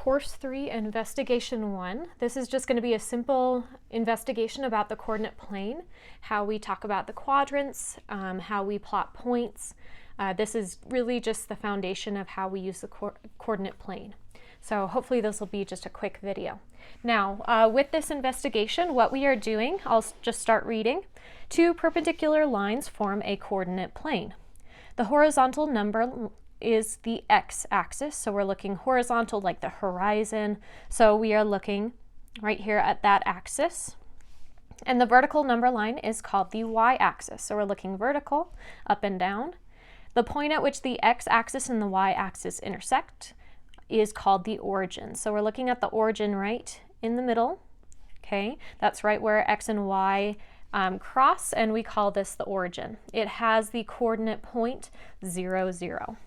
Course 3, Investigation 1. This is just going to be a simple investigation about the coordinate plane, how we talk about the quadrants, how we plot points. This is really just the foundation of how we use the coordinate plane. So hopefully this will be just a quick video. Now, with this investigation, what we are doing, I'll just start reading. Two perpendicular lines form a coordinate plane. The horizontal number is the x-axis, so we're looking horizontal like the horizon, so we are looking right here at that axis. And the vertical number line is called the y-axis, so we're looking vertical, up and down. The point at which the x-axis and the y-axis intersect is called the origin, so we're looking at the origin right in the middle. Okay, that's right where x and y cross, and we call this the origin. It has the coordinate point 0, 0.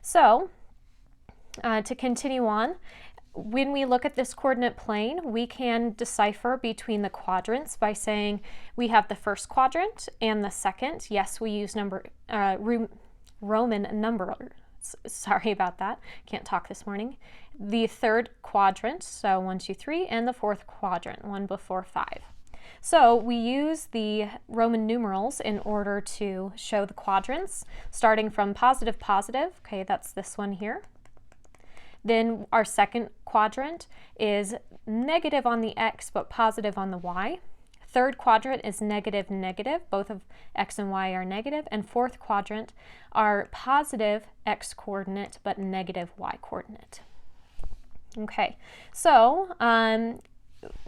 So, to continue on, when we look at this coordinate plane, we can decipher between the quadrants by saying we have the first quadrant and the second. Yes, we use Roman numbers. Sorry about that. Can't talk this morning. The third quadrant, so 1, 2, 3, and the fourth quadrant, 1 before 5. So we use the Roman numerals in order to show the quadrants, starting from positive, positive. Okay, that's this one here. Then our second quadrant is negative on the x, but positive on the y. Third quadrant is negative, negative. Both of x and y are negative. And fourth quadrant are positive x coordinate, but negative y coordinate. Okay, so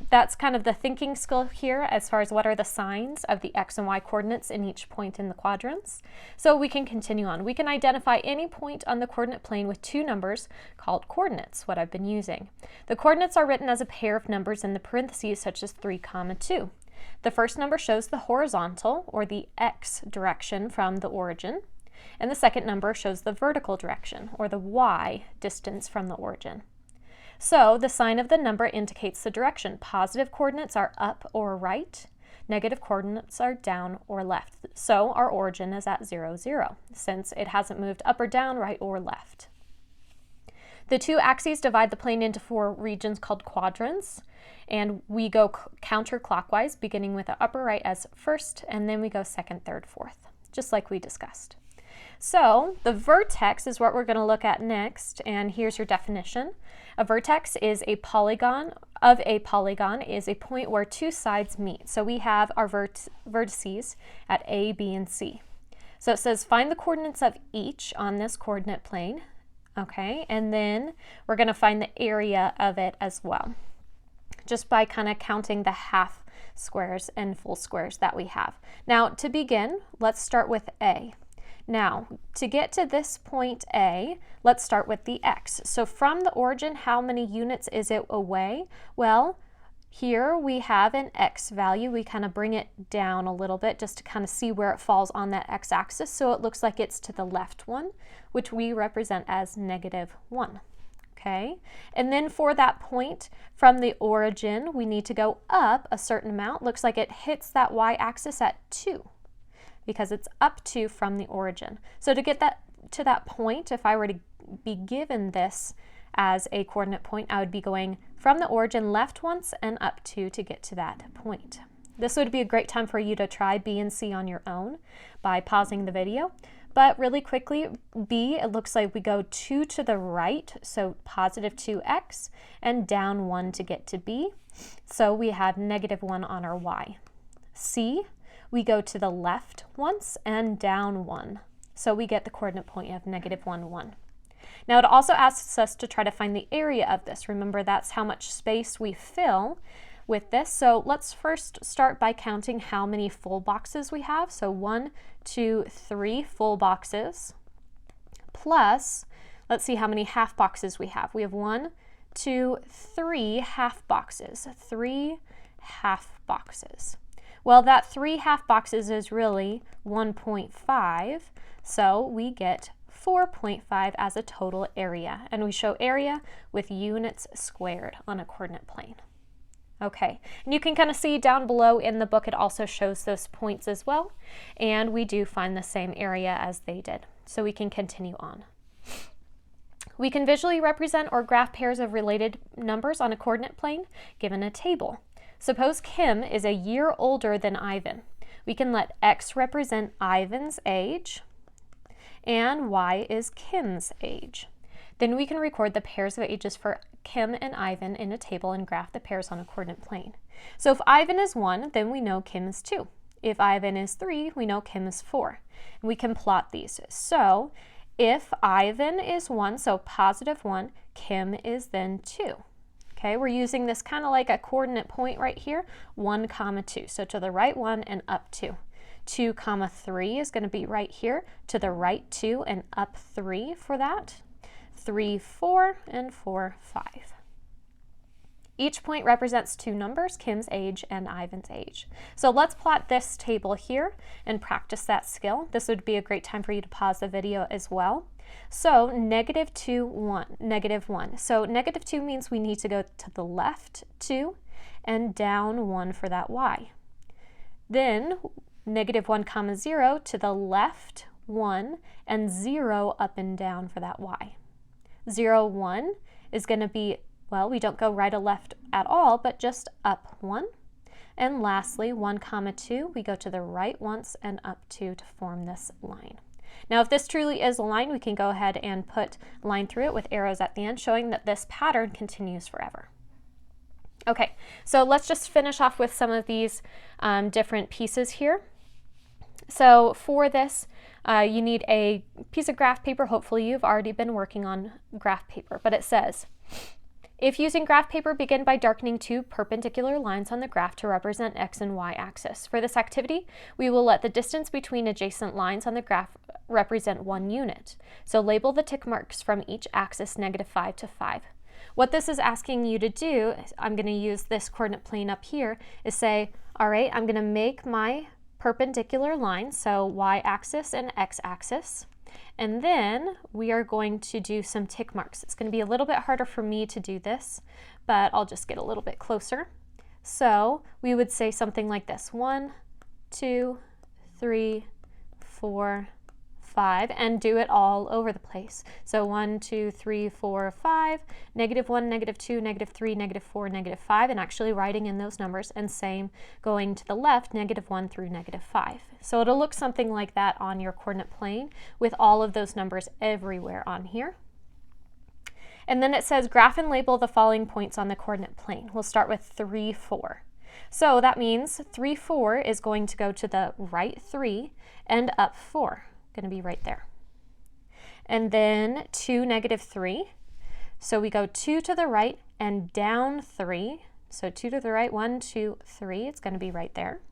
that's kind of the thinking skill here as far as what are the signs of the x and y coordinates in each point in the quadrants. So we can continue on. We can identify any point on the coordinate plane with two numbers called coordinates, what I've been using. The coordinates are written as a pair of numbers in the parentheses such as 3, 2. The first number shows the horizontal or the x direction from the origin, and the second number shows the vertical direction or the y distance from the origin. So the sign of the number indicates the direction. Positive coordinates are up or right. Negative coordinates are down or left. So our origin is at 0, 0, since it hasn't moved up or down, right or left. The two axes divide the plane into 4 regions called quadrants, and we go counterclockwise, beginning with the upper right as first, and then we go second, third, fourth, just like we discussed. So the vertex is what we're going to look at next, and here's your definition. A vertex is a polygon is a point where two sides meet. So we have our vertices at A, B, and C. So it says find the coordinates of each on this coordinate plane. Okay, and then we're going to find the area of it as well, just by kind of counting the half squares and full squares that we have. Now to begin, let's start with A. Now, to get to this point A, let's start with the x. So from the origin, how many units is it away? Well, here we have an x value. We kind of bring it down a little bit just to kind of see where it falls on that x-axis. So it looks like it's to the left one, which we represent as -1. Okay, and then for that point from the origin, we need to go up a certain amount. Looks like it hits that y-axis at 2. Because it's up 2 from the origin. So to get that to that point, if I were to be given this as a coordinate point, I would be going from the origin left once and up 2 to get to that point. This would be a great time for you to try B and C on your own by pausing the video. But really quickly, B, it looks like we go 2 to the right, so positive 2x, and down 1 to get to B. So we have -1 on our y. C, we go to the left once and down 1. So we get the coordinate point of -1, 1. Now it also asks us to try to find the area of this. Remember, that's how much space we fill with this. So let's first start by counting how many full boxes we have. So 1, 2, 3 full boxes, plus, let's see how many half boxes we have. We have 1, 2, 3 half boxes, 3 half boxes. Well, that 3 half boxes is really 1.5, so we get 4.5 as a total area, and we show area with units squared on a coordinate plane. Okay, and you can kind of see down below in the book it also shows those points as well, and we do find the same area as they did, so we can continue on. We can visually represent or graph pairs of related numbers on a coordinate plane given a table. Suppose Kim is a year older than Ivan. We can let X represent Ivan's age and Y is Kim's age. Then we can record the pairs of ages for Kim and Ivan in a table and graph the pairs on a coordinate plane. So if Ivan is 1, then we know Kim is 2. If Ivan is 3, we know Kim is 4. And we can plot these. So if Ivan is 1, so positive 1, Kim is then 2. Okay, we're using this kind of like a coordinate point right here, 1, 2. So to the right 1 and up 2. 2, 3 is going to be right here, to the right 2 and up 3 for that. 3, 4, and 4, 5. Each point represents 2 numbers, Kim's age and Ivan's age. So let's plot this table here and practice that skill. This would be a great time for you to pause the video as well. So -2, 1, -1. So -2 means we need to go to the left 2 and down 1 for that y. Then -1, 0 to the left 1 and 0 up and down for that y. 0, 1 is going to be, well, we don't go right or left at all, but just up 1. And lastly, 1, 2, we go to the right once and up 2 to form this line. Now, if this truly is a line, we can go ahead and put a line through it with arrows at the end, showing that this pattern continues forever. Okay, so let's just finish off with some of these different pieces here. So for this, you need a piece of graph paper. Hopefully you've already been working on graph paper, but it says, if using graph paper, begin by darkening 2 perpendicular lines on the graph to represent X and Y axis. For this activity, we will let the distance between adjacent lines on the graph represent 1 unit. So label the tick marks from each axis -5 to 5. What this is asking you to do, I'm going to use this coordinate plane up here, is say, all right, I'm going to make my perpendicular line, so y-axis and x-axis, and then we are going to do some tick marks. It's going to be a little bit harder for me to do this, but I'll just get a little bit closer. So we would say something like this: 1, 2, 3, 4, 5, and do it all over the place. So 1, 2, 3, 4, 5, -1, -2, -3, -4, -5, and actually writing in those numbers, and same going to the left, -1 through -5. So it'll look something like that on your coordinate plane with all of those numbers everywhere on here. And then it says graph and label the following points on the coordinate plane. We'll start with 3, 4. So that means 3, 4 is going to go to the right 3 and up 4. Going to be right there. And then 2, -3. So we go 2 to the right and down 3. So 2 to the right, 1, 2, 3. It's going to be right there.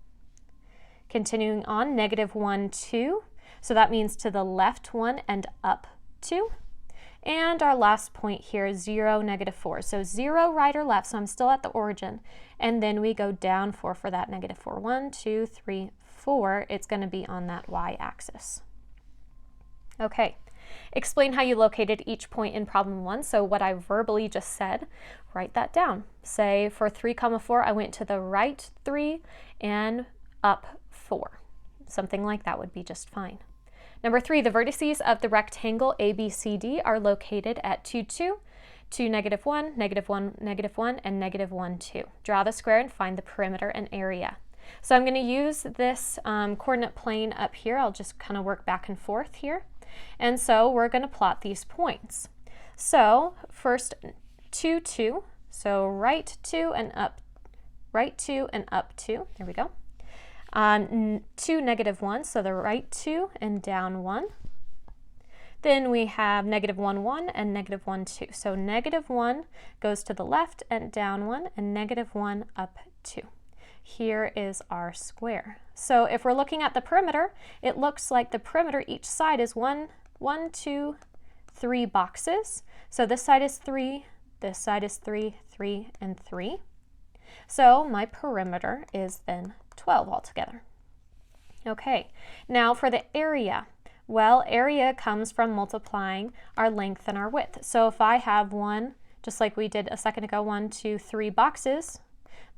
Continuing on, -1, 2. So that means to the left 1 and up 2. And our last point here is 0, -4. So 0 right or left, so I'm still at the origin. And then we go down 4 for that -4. 1, 2, 3, 4. It's going to be on that y-axis. Okay, explain how you located each point in problem 1. So what I verbally just said, write that down. Say for 3, 4, I went to the right 3 and up 4. Something like that would be just fine. Number 3, the vertices of the rectangle ABCD are located at 2, 2, 2, -1, -1, -1, and -1, 2. Draw the square and find the perimeter and area. So I'm going to use this coordinate plane up here. I'll just kind of work back and forth here. And so we're going to plot these points. So first 2, 2, so right 2 and up, right 2 and up 2, there we go. 2, -1, so the right 2 and down 1. Then we have -1, 1 and -1, 2. So -1 goes to the left and down 1 and -1 up 2. Here is our square. So if we're looking at the perimeter, it looks like the perimeter each side is 1, 2, 3 boxes. So this side is 3, this side is 3, 3, and 3. So my perimeter is then 12 altogether. Okay, now for the area. Well, area comes from multiplying our length and our width. So if I have one, just like we did a second ago, 1, 2, 3 boxes,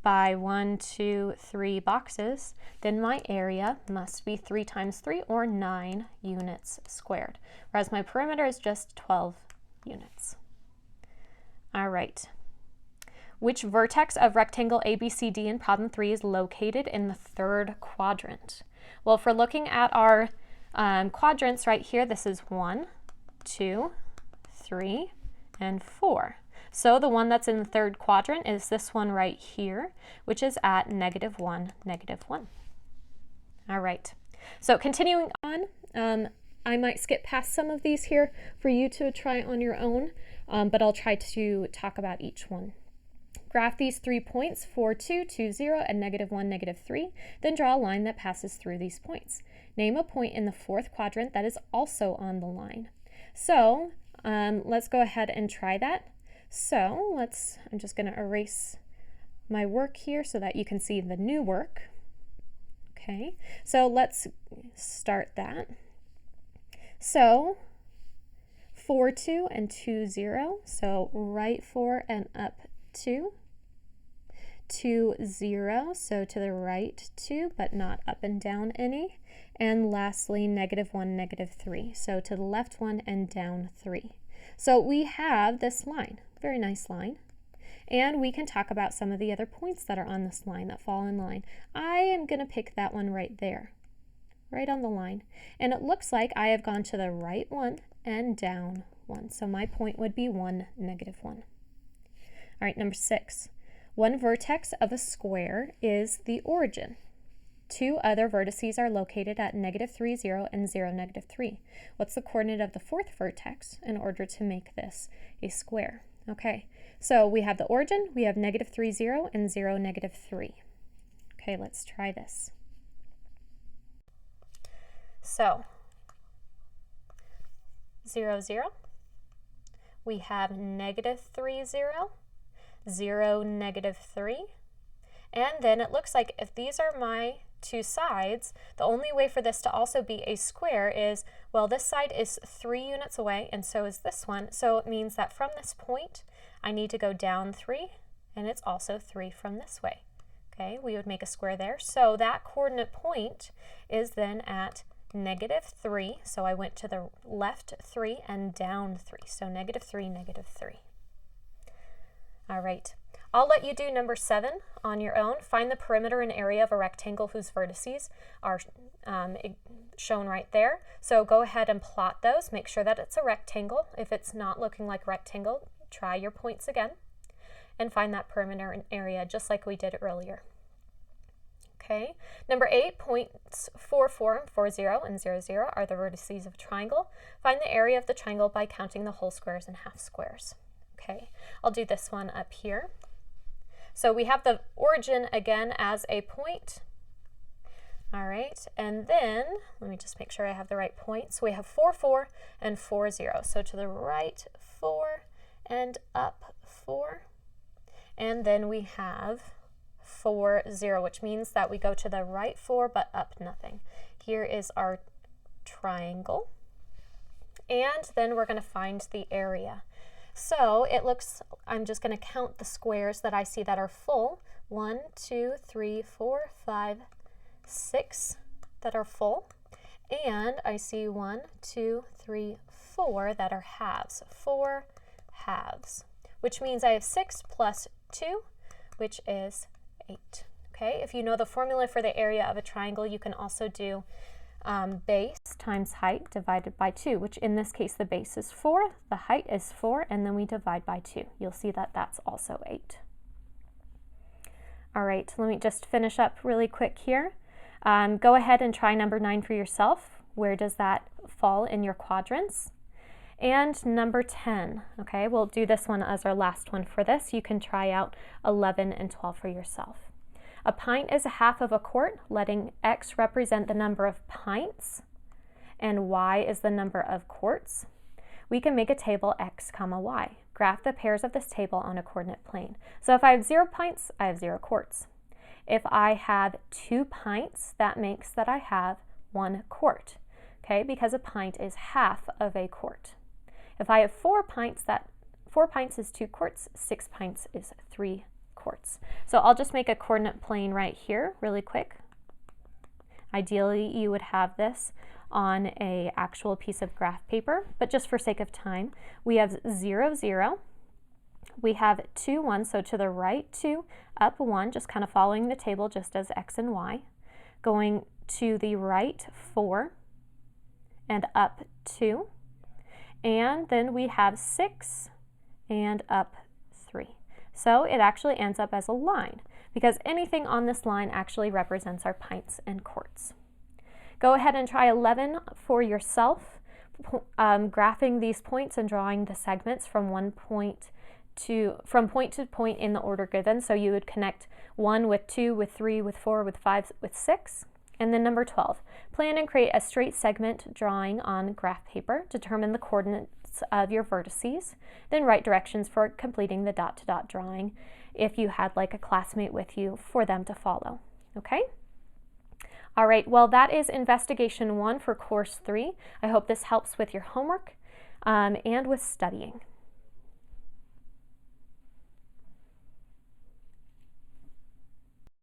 by 1, 2, 3 boxes, then my area must be 3 times 3 or 9 units squared, whereas my perimeter is just 12 units. All right. Which vertex of rectangle ABCD in problem 3 is located in the third quadrant? Well, if we're looking at our quadrants right here, this is 1, 2, 3, and 4. So the one that's in the third quadrant is this one right here, which is at -1, -1. All right. So continuing on, I might skip past some of these here for you to try on your own, but I'll try to talk about each one. Graph these 3 points, 4, 2, 2, 0, and -1, -3. Then draw a line that passes through these points. Name a point in the fourth quadrant that is also on the line. So let's go ahead and try that. So I'm just going to erase my work here so that you can see the new work. Okay, so let's start that. So 4, 2, and 2, 0. So right 4 and up 2. 2, 0, so to the right 2, but not up and down any. And lastly, -1, -3, so to the left 1 and down 3. So we have this line, very nice line. And we can talk about some of the other points that are on this line that fall in line. I am going to pick that one right there, right on the line. And it looks like I have gone to the right 1 and down 1. So my point would be 1, -1. All right, number 6. One vertex of a square is the origin. 2 other vertices are located at -3, 0, and 0, -3. What's the coordinate of the fourth vertex in order to make this a square? Okay, so we have the origin, we have -3, 0, and 0, -3. Okay, let's try this. So 0, 0. We have -3, 0. 0, -3, and then it looks like if these are my two sides, the only way for this to also be a square is, well, this side is 3 units away and so is this one, so it means that from this point I need to go down 3, and it's also 3 from this way. Okay, we would make a square there, so that coordinate point is then at -3, so I went to the left 3 and down 3, so -3, -3. All right, I'll let you do number 7 on your own. Find the perimeter and area of a rectangle whose vertices are shown right there. So go ahead and plot those. Make sure that it's a rectangle. If it's not looking like a rectangle, try your points again and find that perimeter and area just like we did earlier. Okay, number 8, points 4, 4, and 4, 0, and 0, 0 are the vertices of a triangle. Find the area of the triangle by counting the whole squares and half squares. Okay, I'll do this one up here. So we have the origin again as a point. All right, and then let me just make sure I have the right point. So we have 4, 4, and 4, 0. So to the right 4 and up 4. And then we have 4, 0, which means that we go to the right 4 but up nothing. Here is our triangle. And then we're going to find the area. So it looks, I'm just going to count the squares that I see that are full. 1, 2, 3, 4, 5, 6 that are full. And I see 1, 2, 3, 4 that are halves. 4 halves, which means I have 6 plus 2, which is 8. Okay, if you know the formula for the area of a triangle, you can also do base times height divided by 2, which in this case the base is 4, the height is 4, and then we divide by 2. You'll see that that's also 8. All right, let me just finish up really quick here. Go ahead and try number 9 for yourself. Where does that fall in your quadrants? And number 10, okay, we'll do this one as our last one for this. You can try out 11 and 12 for yourself. A pint is a half of a quart, letting X represent the number of pints and Y is the number of quarts. We can make a table X, Y. Graph the pairs of this table on a coordinate plane. So if I have 0 pints, I have 0 quarts. If I have 2 pints, that makes that I have 1 quart, okay, because a pint is half of a quart. If I have 4 pints, 4 pints is 2 quarts, 6 pints is 3 quarts. So I'll just make a coordinate plane right here really quick. Ideally, you would have this on an actual piece of graph paper, but just for sake of time, we have 0, 0, we have 2, 1, so to the right 2, up 1, just kind of following the table just as X and Y. Going to the right 4, and up 2. And then we have 6, and up 3. So it actually ends up as a line, because anything on this line actually represents our pints and quarts. Go ahead and try 11 for yourself, graphing these points and drawing the segments from point to point in the order given. So you would connect 1 with 2, with 3, with 4, with 5, with 6. And then number 12, plan and create a straight segment drawing on graph paper. Determine the coordinates of your vertices. Then write directions for completing the dot-to-dot drawing if you had like a classmate with you for them to follow. Okay? All right, well, that is investigation 1 for course 3. I hope this helps with your homework and with studying.